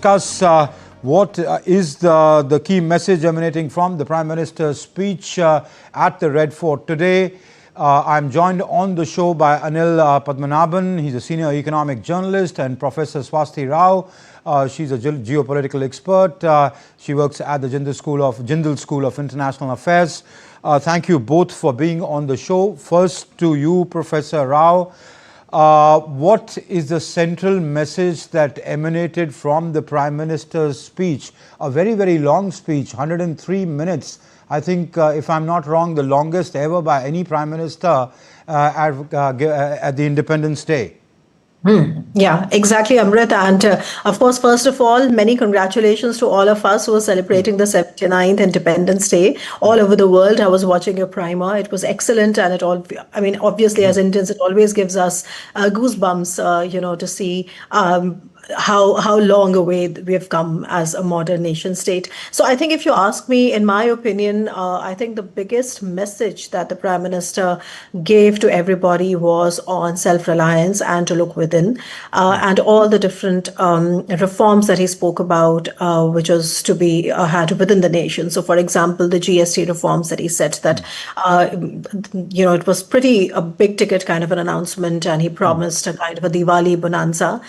Discuss what is the key message emanating from the Prime Minister's speech at the Red Fort today. I'm joined on the show by Anil Padmanabhan. He's a senior economic journalist, and Professor Swasti Rao. She's a geopolitical expert. She works at the Jindal School of International Affairs. Thank you both for being on the show. First to you, Professor Rao. What is the central message that emanated from the Prime Minister's speech? A very, very long speech, 103 minutes. I think, if I'm not wrong, the longest ever by any Prime Minister at the Independence Day. Yeah, exactly, Amrit. And of course, first of all, many congratulations to all of us who are celebrating the 79th Independence Day all over the world. I was watching your primer. It was excellent. And obviously, as Indians, it always gives us goosebumps, to see how long away we have come as a modern nation state. So I think if you ask me, in my opinion, I think the biggest message that the Prime Minister gave to everybody was on self-reliance and to look within, and all the different reforms that he spoke about, which was to be had within the nation. So for example, the GST reforms that he said that, it was pretty a big ticket kind of an announcement, and he promised a kind of a Diwali bonanza.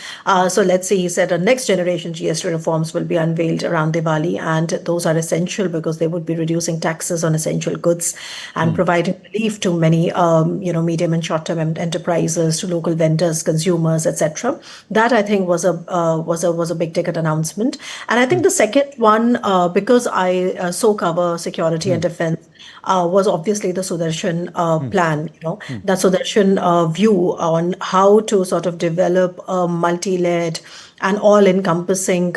So let's he said next generation GST reforms will be unveiled around Diwali, and those are essential because they would be reducing taxes on essential goods and providing relief to many, medium and short-term enterprises, to local vendors, consumers, etc. That I think was a big ticket announcement. And I think the second one, because I so cover security and defense, was obviously the Sudarshan plan, that Sudarshan view on how to sort of develop a multi-layered and all-encompassing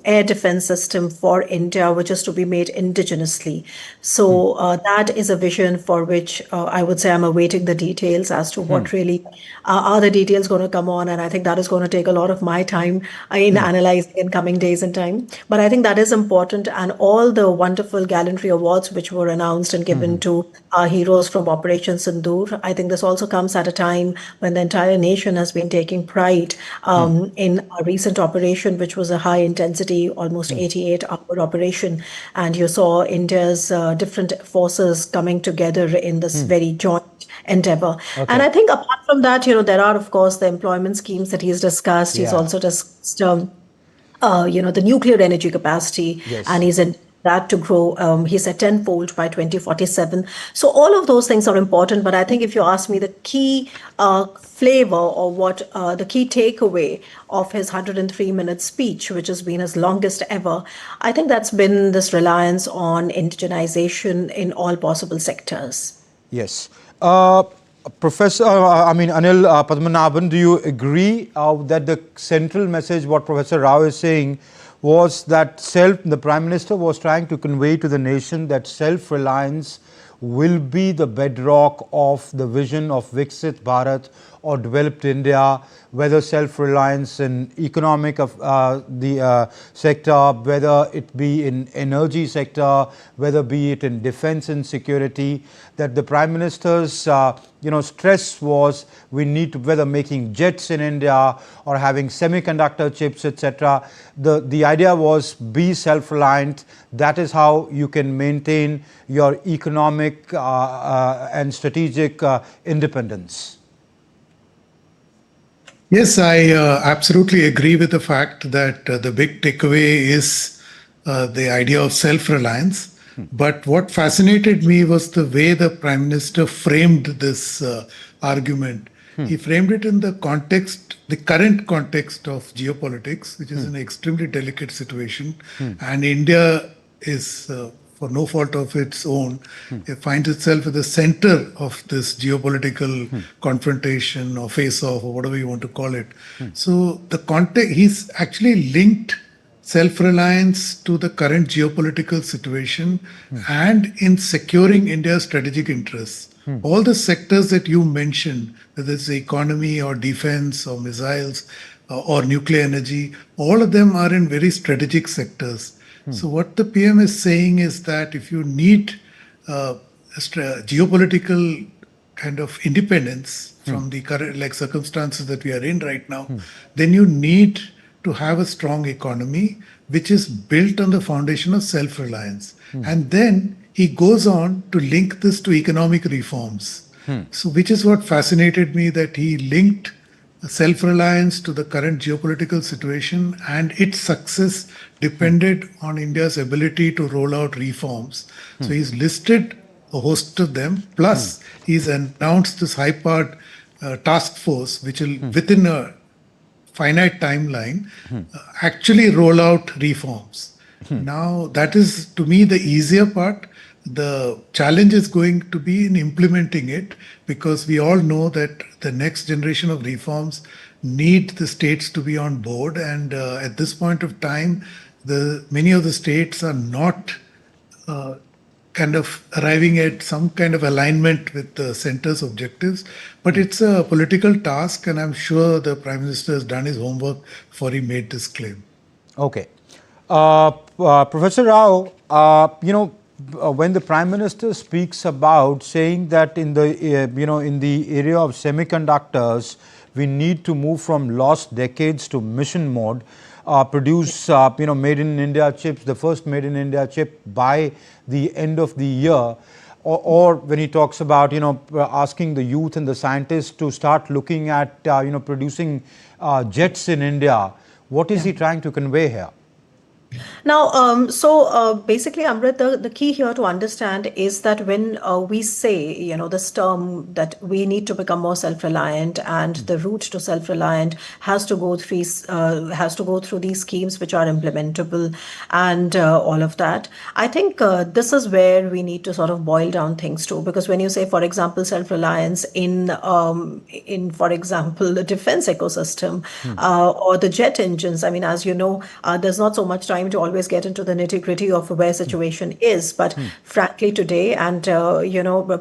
air defense system for India, which is to be made indigenously. So that is a vision for which I would say I'm awaiting the details as to what really are the details going to come on. And I think that is going to take a lot of my time in analyzing in coming days and time. But I think that is important. And all the wonderful gallantry awards which were announced and given to our heroes from Operation Sindoor, I think this also comes at a time when the entire nation has been taking pride in a recent operation, which was a high intensity, almost 88-hour operation. And you saw India's different forces coming together in this very joint endeavor. Okay. And I think apart from that, there are, of course, the employment schemes that he's discussed. Yeah. He's also discussed, the nuclear energy capacity, and he's in that to grow, he said, tenfold by 2047. So all of those things are important. But I think if you ask me the key flavor or what the key takeaway of his 103-minute speech, which has been his longest ever, I think that's been this reliance on indigenization in all possible sectors. Yes. Professor, Anil Padmanabhan, do you agree that the central message, what Professor Rao is saying, was that the Prime Minister was trying to convey to the nation that self-reliance will be the bedrock of the vision of Viksit Bharat or developed India, whether self-reliance in economic sector, whether it be in energy sector, whether be it in defense and security, that the Prime Minister's stress was we need to, whether making jets in India or having semiconductor chips, etc. The idea was be self-reliant. That is how you can maintain your economic and strategic independence. Yes, I absolutely agree with the fact that the big takeaway is the idea of self-reliance. But what fascinated me was the way the Prime Minister framed this argument. He framed it in the current context of geopolitics, which is an extremely delicate situation. And India is, for no fault of its own, it finds itself at the center of this geopolitical confrontation or face-off or whatever you want to call it. So the context, he's actually linked self-reliance to the current geopolitical situation and in securing India's strategic interests. All the sectors that you mentioned, whether it's the economy or defense or missiles or nuclear energy, all of them are in very strategic sectors. So what the PM is saying is that if you need geopolitical kind of independence from the current circumstances that we are in right now, then you need to have a strong economy, which is built on the foundation of self-reliance. And then he goes on to link this to economic reforms. So, which is what fascinated me, that he linked self-reliance to the current geopolitical situation, and its success depended on India's ability to roll out reforms. So he's listed a host of them, plus he's announced this high-powered task force, which will, within a finite timeline, actually roll out reforms. Now, that is, to me, the easier part. The challenge is going to be in implementing it, because we all know that the next generation of reforms need the states to be on board. And at this point of time, many of the states are not kind of arriving at some kind of alignment with the center's objectives. But it's a political task, and I'm sure the Prime Minister has done his homework before he made this claim. Okay. Professor Rao, when the Prime Minister speaks about saying that in the in the area of semiconductors, we need to move from lost decades to mission mode, produce made in India chips, the first made in India chip by the end of the year, or when he talks about asking the youth and the scientists to start looking at producing jets in India, what is he trying to convey here? Now, basically, Amrit, the key here to understand is that when we say, this term that we need to become more self-reliant, and the route to self-reliant has to go through these schemes which are implementable, and all of that. I think this is where we need to sort of boil down things to, because when you say, for example, self-reliance in for example, the defense ecosystem or the jet engines. I mean, as you know, there's not so much time to always get into the nitty-gritty of where situation is, but frankly today, and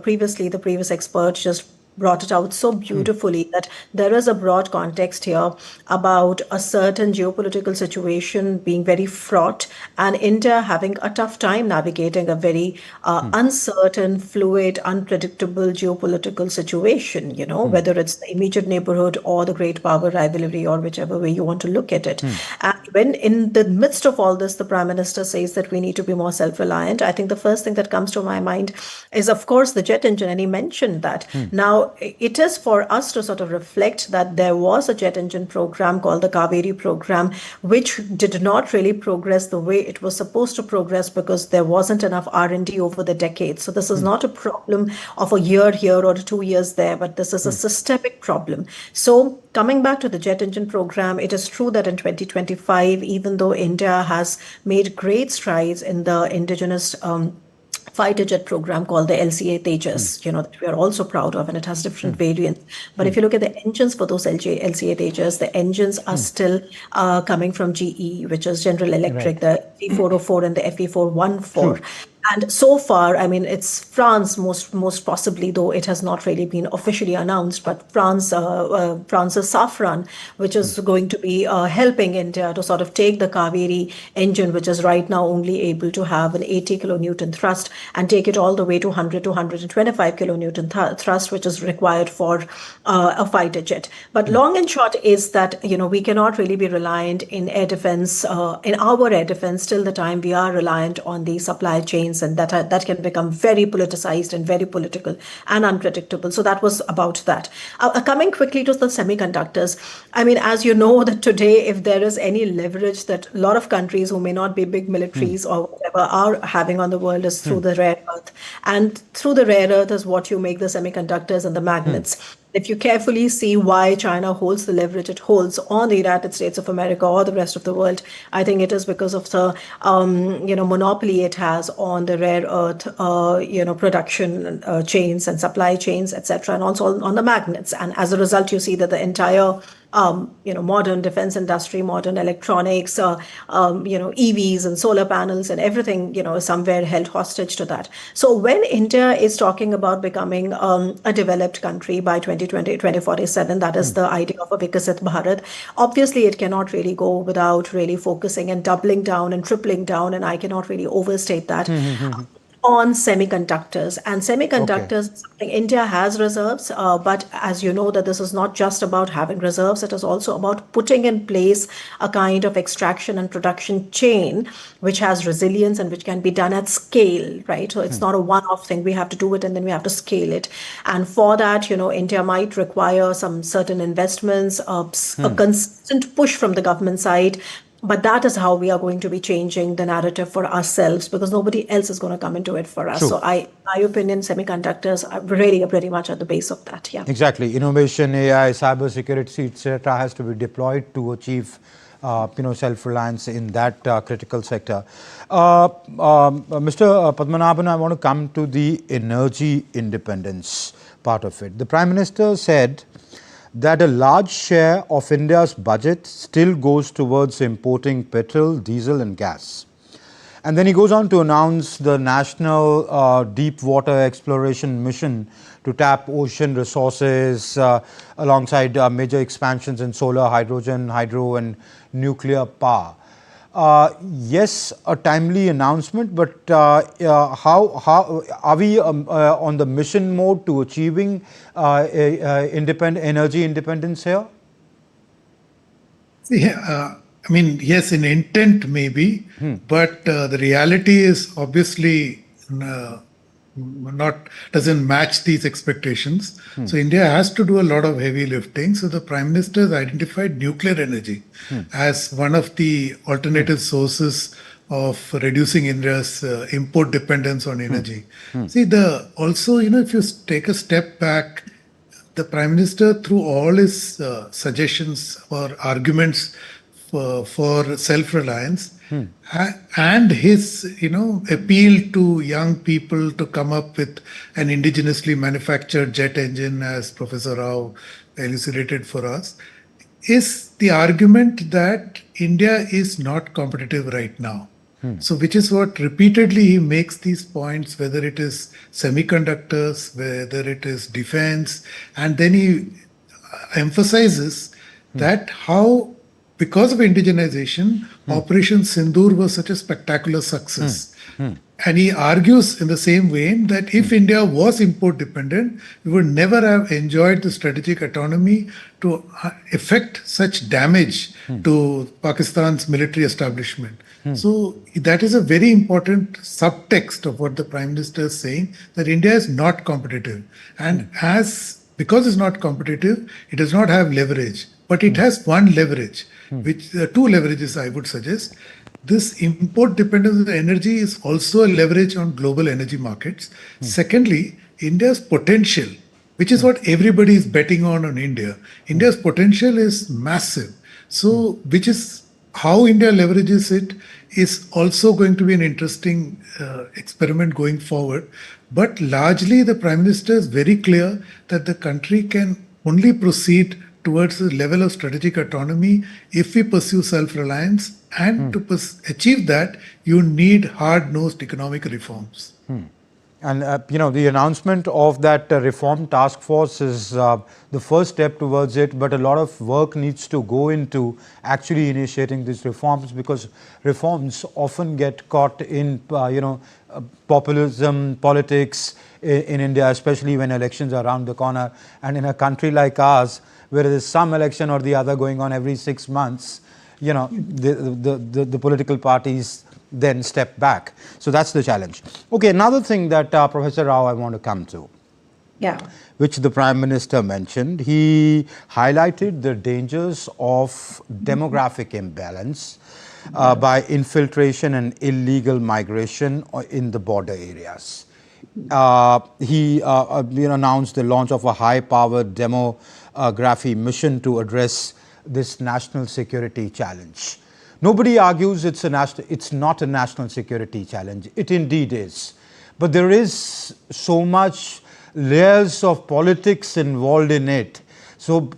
previously the previous expert just brought it out so beautifully, that there is a broad context here about a certain geopolitical situation being very fraught, and India having a tough time navigating a very uncertain, fluid, unpredictable geopolitical situation, whether it's the immediate neighborhood or the great power rivalry, or whichever way you want to look at it. And when in the midst of all this, the Prime Minister says that we need to be more self-reliant, I think the first thing that comes to my mind is, of course, the jet engine, and he mentioned that. Now, it is for us to sort of reflect that there was a jet engine program called the Kaveri program, which did not really progress the way it was supposed to progress, because there wasn't enough R&D over the decades. So this is not a problem of a year here or 2 years there, but this is a systemic problem. So coming back to the jet engine program, it is true that in 2025, even though India has made great strides in the indigenous fighter jet program called the LCA Tejas, that we are also proud of, and it has different variants. But if you look at the engines for those LCA Tejas, the engines are still coming from GE, which is General Electric, the F404 and the FE414. And so far, I mean, it's France most possibly, though it has not really been officially announced, but France's Safran, which is going to be helping India to sort of take the Kaveri engine, which is right now only able to have an 80 kilonewton thrust, and take it all the way to 100 to 125 kilonewton thrust, which is required for a fighter jet. But long and short is that, we cannot really be reliant in air defense, in our air defense, till the time we are reliant on the supply chains, and that can become very politicized and very political and unpredictable. So that was about that. Coming quickly to the semiconductors, I mean, as you know, that today, if there is any leverage that a lot of countries who may not be big militaries or whatever are having on the world, is through the rare earth. And through the rare earth is what you make the semiconductors and the magnets. If you carefully see why China holds the leverage it holds on the United States of America or the rest of the world, I think it is because of the monopoly it has on the rare earth production chains and supply chains, etc., and also on the magnets. And as a result, you see that the entire modern defense industry, modern electronics, EVs and solar panels and everything, is somewhere held hostage to that. So when India is talking about becoming a developed country by 2047, that is the idea of a Vikasit Bharat. Obviously, it cannot really go without really focusing and doubling down and tripling down, and I cannot really overstate that. on semiconductors. And Okay. semiconductors, is something India has reserves, but as you know, that this is not just about having reserves, it is also about putting in place a kind of extraction and production chain which has resilience and which can be done at scale, right? So it's not a one-off thing. We have to do it and then we have to scale it. And for that, India might require some certain investments, a consistent push from the government side. But that is how we are going to be changing the narrative for ourselves, because nobody else is going to come into it for us. True. So my opinion, semiconductors are really pretty much at the base of that. Yeah. Exactly. Innovation, AI, cybersecurity, etc., has to be deployed to achieve, self-reliance in that critical sector. Mr. Padmanabhan, I want to come to the energy independence part of it. The Prime Minister said that a large share of India's budget still goes towards importing petrol, diesel and gas. And then he goes on to announce the National Deep Water Exploration Mission to tap ocean resources alongside major expansions in solar, hydrogen, hydro and nuclear power. Yes, a timely announcement, but how are we on the mission mode to achieving energy independence here? Yeah, I mean, yes, in intent maybe, but the reality is obviously not doesn't match these expectations. So India has to do a lot of heavy lifting. So the Prime Minister has identified nuclear energy as one of the alternative sources of reducing India's import dependence on energy. See, also, if you take a step back, the Prime Minister, through all his suggestions or arguments for self-reliance, and his, appeal to young people to come up with an indigenously manufactured jet engine, as Professor Rao elucidated for us, is the argument that India is not competitive right now. So, which is what repeatedly he makes these points, whether it is semiconductors, whether it is defense, and then he emphasizes that how, because of indigenization, Operation Sindoor was such a spectacular success. And he argues in the same vein that if India was import dependent, we would never have enjoyed the strategic autonomy to effect such damage to Pakistan's military establishment. So that is a very important subtext of what the Prime Minister is saying, that India is not competitive. And because it's not competitive, it does not have leverage. But it has one leverage, which two leverages I would suggest. This import dependence on energy is also a leverage on global energy markets. Secondly, India's potential, which is what everybody is betting on India. India's potential is massive. So, which is how India leverages it is also going to be an interesting experiment going forward. But largely, the Prime Minister is very clear that the country can only proceed towards a level of strategic autonomy if we pursue self-reliance. And to achieve that, you need hard-nosed economic reforms. And, the announcement of that reform task force is the first step towards it, but a lot of work needs to go into actually initiating these reforms, because reforms often get caught in, populism, politics in India, especially when elections are around the corner. And in a country like ours, where there is some election or the other going on every 6 months, the political parties then step back. So that's the challenge. Okay, another thing that Professor Rao I want to come to, which the Prime Minister mentioned, he highlighted the dangers of demographic imbalance by infiltration and illegal migration in the border areas. He announced the launch of a high-powered demography mission to address this national security challenge. Nobody argues it's not a national security challenge. It indeed is. But there is so much layers of politics involved in it. So,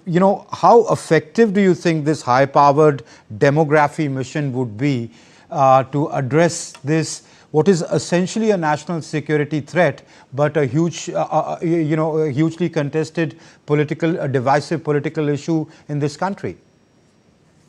how effective do you think this high-powered demography mission would be to address this, what is essentially a national security threat, but a huge, a hugely contested divisive political issue in this country?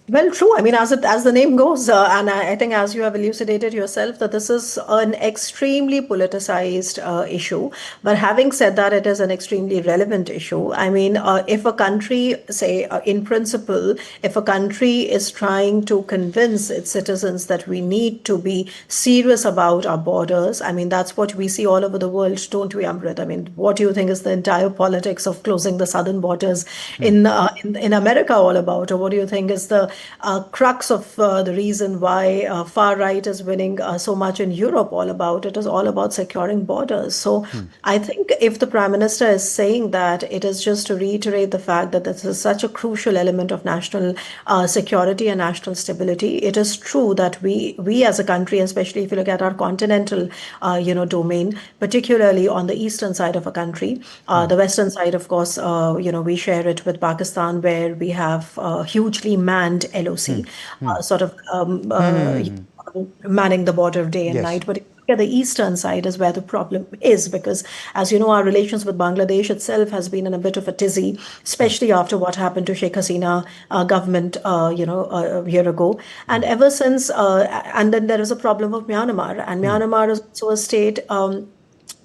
Well, true. I mean, as the name goes, and I think as you have elucidated yourself, that this is an extremely politicized issue. But having said that, it is an extremely relevant issue. I mean, if a country, say, in principle, if a country is trying to convince its citizens that we need to be serious about our borders, I mean, that's what we see all over the world, don't we, Amrit? I mean, what do you think is the entire politics of closing the southern borders in America all about, or what do you think is the crux of the reason why far right is winning so much in Europe all about? It is all about securing borders. So I think if the Prime Minister is saying that, it is just to reiterate the fact that this is such a crucial element of national security and national stability. It is true that we as a country, especially if you look at our continental domain, particularly on the eastern side of a country, the western side, of course, we share it with Pakistan, where we have hugely manned LOC, sort of manning the border day and Yes. night. But if you look at the eastern side is where the problem is, because, as you know, our relations with Bangladesh itself has been in a bit of a tizzy, especially after what happened to Sheikh Hasina government, a year ago. And ever since, and then there is a problem of Myanmar, and Myanmar is also a state.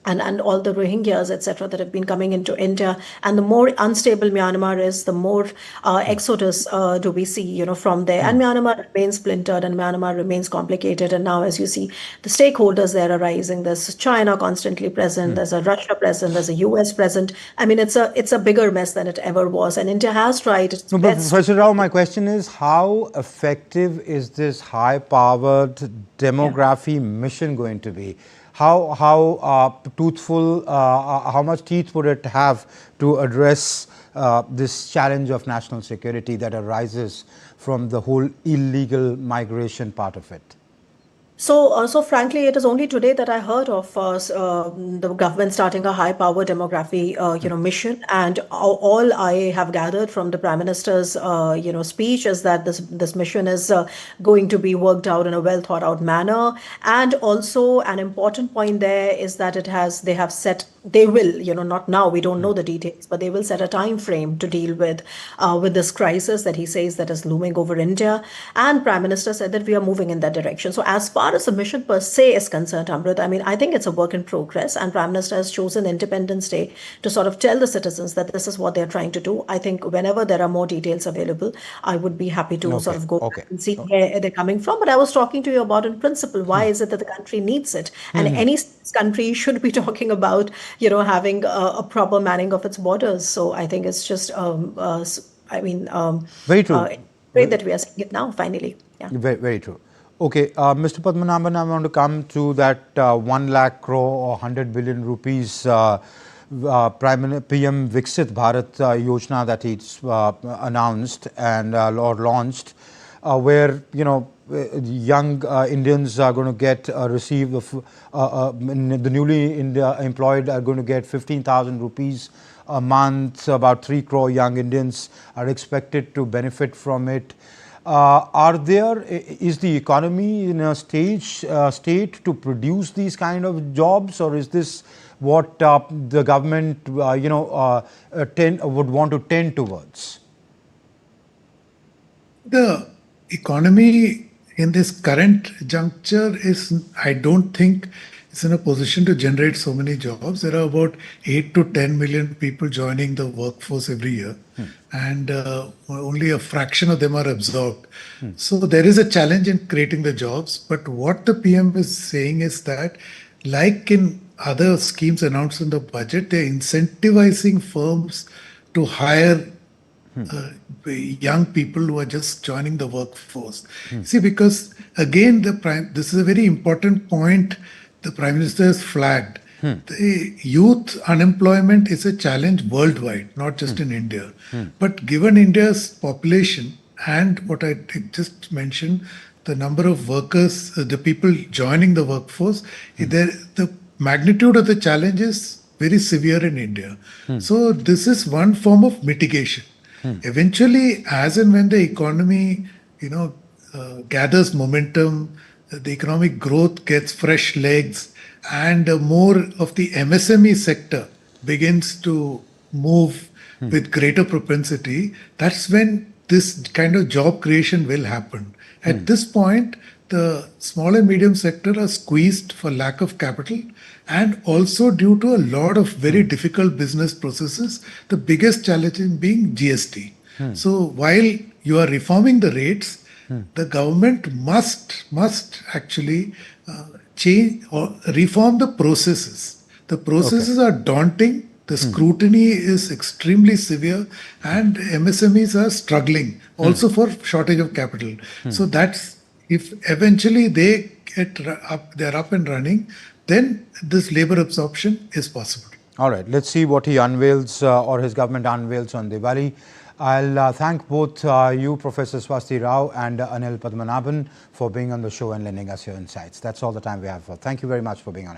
And all the Rohingyas, etc., that have been coming into India. And the more unstable Myanmar is, the more exodus do we see, from there. And Myanmar remains splintered, and Myanmar remains complicated. And now, as you see, the stakeholders there are rising. There's China constantly present. There's a Russia present. There's a US present. I mean, it's a bigger mess than it ever was. And India has tried its No, but best. Professor Rao, my question is, how effective is this high-powered demography mission going to be? How truthful, how much teeth would it have to address this challenge of national security that arises from the whole illegal migration part of it? So frankly, it is only today that I heard of the government starting a high-power demography, mission. And all I have gathered from the Prime Minister's, speech is that this mission is going to be worked out in a well thought out manner. And also, an important point there is that they will, not now, we don't know the details, but they will set a time frame to deal with this crisis that he says that is looming over India. And Prime Minister said that we are moving in that direction. So as far as the mission per se is concerned, Amrit, I mean, I think it's a work in progress, and Prime Minister has chosen Independence Day to sort of tell the citizens that this is what they're trying to do. I think whenever there are more details available, I would be happy to sort of go Okay. back and see where they're coming from. But I was talking to you about, in principle, why is it that the country needs it? And any country should be talking about, having a proper manning of its borders. So I think it's just, Very true. great that we are seeing it now, finally. Yeah. Very, very true. Okay, Mr. Padmanabhan, I want to come to that 1 lakh crore or 100 billion rupees PM Viksit Bharat Yojana that he's announced and or launched, where young Indians are going to receive the newly employed are going to get 15,000 rupees a month. About 3 crore young Indians are expected to benefit from it. Is the economy in a state to produce these kind of jobs, or is this what the government would want to tend towards? The economy in this current juncture I don't think it's in a position to generate so many jobs. There are about 8 to 10 million people joining the workforce every year, and only a fraction of them are absorbed. So there is a challenge in creating the jobs. But what the PM is saying is that, like in other schemes announced in the budget, they're incentivizing firms to hire young people who are just joining the workforce. See, because again, this is a very important point the Prime Minister has flagged. The youth unemployment is a challenge worldwide, not just in India. But given India's population and what I just mentioned, the number of workers, the people joining the workforce, the magnitude of the challenge is very severe in India. So this is one form of mitigation. Eventually, as and when the economy, gathers momentum, the economic growth gets fresh legs, and more of the MSME sector begins to move with greater propensity, that's when this kind of job creation will happen. At this point, the small and medium sector are squeezed for lack of capital and also due to a lot of very difficult business processes, the biggest challenge being GST. So while you are reforming the rates, the government must actually change or reform the processes. The processes are daunting. The scrutiny is extremely severe, and MSMEs are struggling also for shortage of capital. So that's if eventually they they're up and running, then this labor absorption is possible. All right, let's see what he unveils or his government unveils on Diwali. I'll thank both you, Professor Swasti Rao and Anil Padmanabhan, for being on the show and lending us your insights. That's all the time we have for. Thank you very much for being on it.